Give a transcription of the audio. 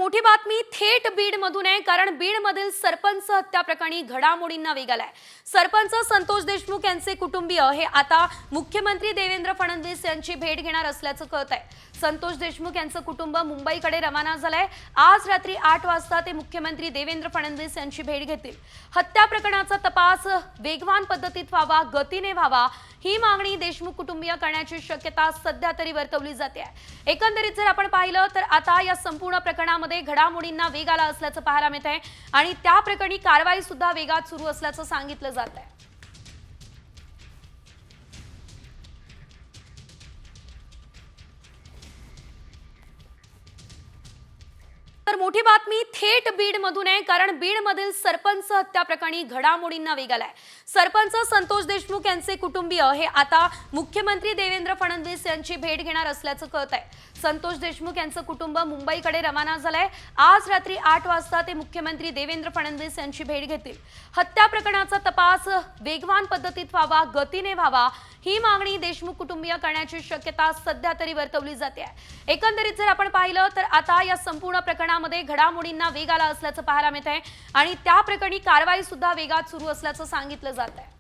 मोठी बातमी थेट बीडमधून आहे, कारण बीडमधील सरपंच हत्या प्रकरणी घडामोडींना वेग आलाय। सरपंच संतोष देशमुख यांचे कुटुंबीय हे आता मुख्यमंत्री देवेंद्र फडणवीस यांची भेट घेणार असल्याचं कळतंय। संतोष देशमुख यांचं कुटुंब मुंबईकडे रवाना झालंय। आज रात्री 8 वाजता ते मुख्यमंत्री देवेंद्र फडणवीस यांची भेट घेतील। हत्या प्रकरणाचा तपास वेगवान पद्धतीत व्हावा, गतीने व्हावा, ही मागणी देशमुख कुटुंबीय करण्याची शक्यता सध्या तरी वर्तवली जाते आहे। एकंदरीत जर आपण पाहिलं तर आता या संपूर्ण प्रकरणामध्ये घडामोडींना वेग आला असल्याचं पाहायला मिळत आहे आणि त्या प्रकरणी कारवाई सुद्धा वेगात सुरू असल्याचं सांगितलं जात आहे। तर मोठी बातमी थेट बीडमधून आहे, कारण बीडमधील सरपंच हत्या प्रकरणी घडामोडींना वेग आलाय। सरपंच संतोष देशमुख यांचे कुटुंबीय हे आता मुख्यमंत्री देवेंद्र फडणवीस यांची भेट घेणार असल्याचं कळतंय। संतोष देशमुख यांचं कुटुंब मुंबईकडे रवाना झालंय। आज रात्री 8 वाजता ते मुख्यमंत्री देवेंद्र फडणवीस यांची भेट घेतील। हत्या प्रकरणाचा तपास वेगवान पद्धतीत व्हावा, गतीने व्हावा, ही मागणी देशमुख कुटुंबीय करण्याची शक्यता सध्या तरी वर्तवली जाते आहे। एकंदरीत जर आपण पाहिलं तर आता या संपूर्ण प्रकरणामध्ये घडामोडींना वेग आला असल्याचं पाहायला मिळत आहे आणि त्या प्रकरणी कारवाई सुद्धा वेगात सुरू असल्याचं सांगितलं जात आहे।